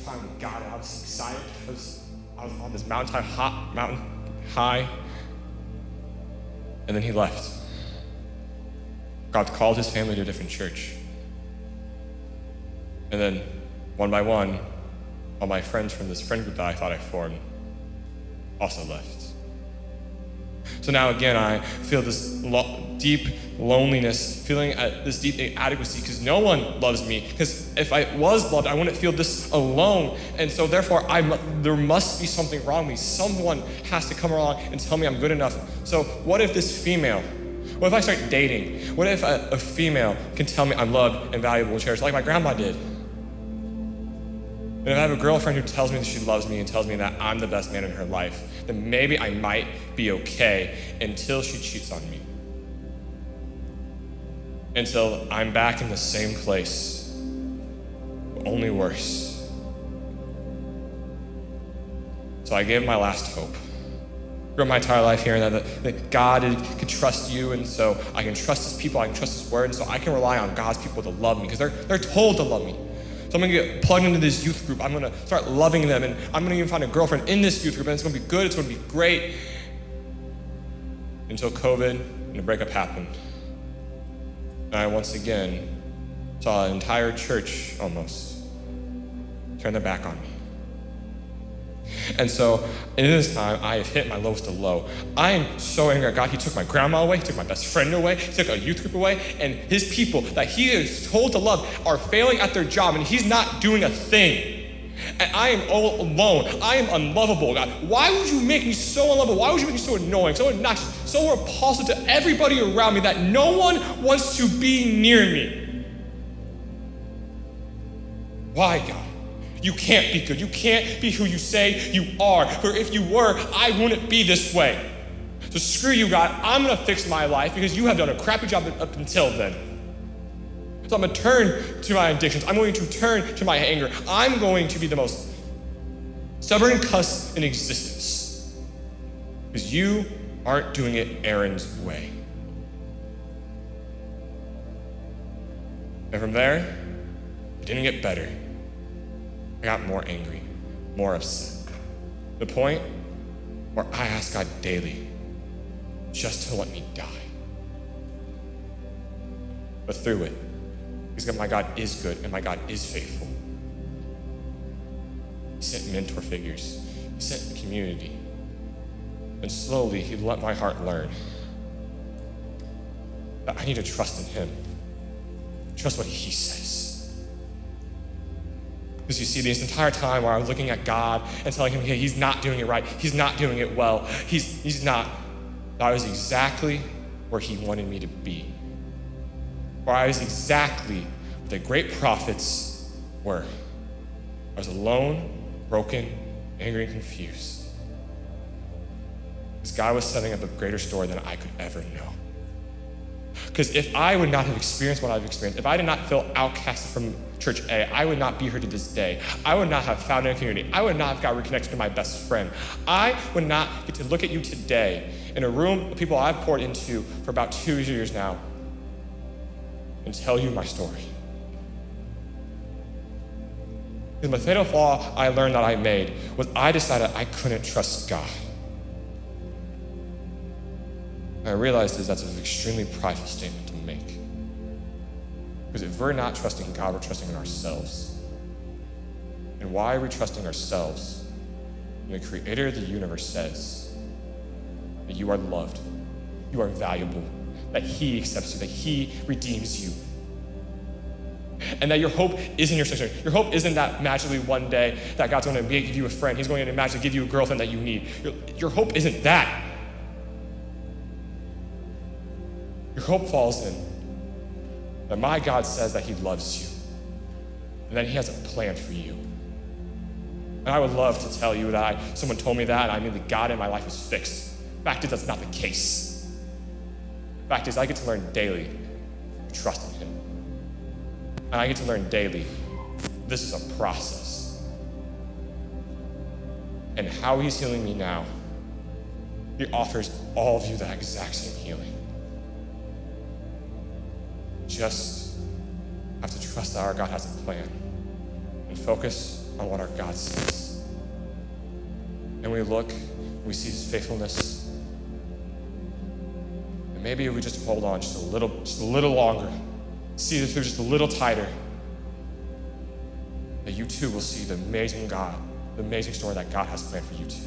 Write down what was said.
time with God, and I was excited. I was on this mountain high, and then he left. God called his family to a different church. And then, one by one, all my friends from this friend group that I thought I formed also left. So now again, I feel this deep loneliness, feeling this deep inadequacy because no one loves me. Because if I was loved, I wouldn't feel this alone. And so therefore, there must be something wrong with me. Someone has to come along and tell me I'm good enough. So what if this female, what if I start dating? What if a female can tell me I'm loved and valuable and cherished like my grandma did? And if I have a girlfriend who tells me that she loves me and tells me that I'm the best man in her life, then maybe I might be okay until she cheats on me. Until I'm back in the same place, only worse. So I gave my last hope. Grew up my entire life hearing that God could trust you, and so I can trust his people, I can trust his word, and so I can rely on God's people to love me, because they're told to love me. So I'm gonna get plugged into this youth group. I'm gonna start loving them, and I'm gonna even find a girlfriend in this youth group, and it's gonna be good, it's gonna be great. Until COVID and the breakup happened. And I once again saw an entire church almost turn their back on me. And so in this time, I have hit my lowest of low. I am so angry at God. He took my grandma away, he took my best friend away, he took a youth group away, and his people that he is told to love are failing at their job, and he's not doing a thing. And I am all alone. I am unlovable, God. Why would you make me so unlovable? Why would you make me so annoying, so obnoxious, so repulsive to everybody around me that no one wants to be near me? Why, God? You can't be good. You can't be who you say you are. For if you were, I wouldn't be this way. So screw you, God. I'm going to fix my life because you have done a crappy job up until then. So I'm going to turn to my addictions. I'm going to turn to my anger. I'm going to be the most stubborn cuss in existence because you aren't doing it Aaron's way. And from there, it didn't get better. I got more angry, more upset. The point where I asked God daily just to let me die. But through it, because my God is good and my God is faithful. He sent mentor figures. He sent community. And slowly, he let my heart learn that I need to trust in him. Trust what he says. Because you see, this entire time where I was looking at God and telling him, hey, he's not doing it right, he's not doing it well, he's not, I was exactly where he wanted me to be. Where I was exactly what the great prophets were. I was alone, broken, angry, and confused. Because God was setting up a greater story than I could ever know. Because if I would not have experienced what I've experienced, if I did not feel outcasted from Church A, I would not be here to this day. I would not have found a community. I would not have got reconnected to my best friend. I would not get to look at you today in a room of people I've poured into for about 2 years now and tell you my story. Because the fatal flaw I learned that I made was I decided I couldn't trust God. And I realized that's an extremely prideful statement to make. Because if we're not trusting God, we're trusting in ourselves. And why are we trusting ourselves? When the creator of the universe says that you are loved, you are valuable, that he accepts you, that he redeems you. And that your hope isn't your success. Your hope isn't that magically one day that God's going to give you a friend. He's going to magically give you a girlfriend that you need. Your hope isn't that. Your hope falls in that my God says that he loves you and that he has a plan for you. And I would love to tell you that someone told me that and I knew that God in my life was fixed. Fact is, that's not the case. Fact is, I get to learn daily to trust in him. And I get to learn daily this is a process. And how he's healing me now, he offers all of you that exact same healing. Just have to trust that our God has a plan and focus on what our God sees. And we look, we see his faithfulness. And maybe if we just hold on just a little longer, see it through just a little tighter, that you too will see the amazing God, the amazing story that God has planned for you too.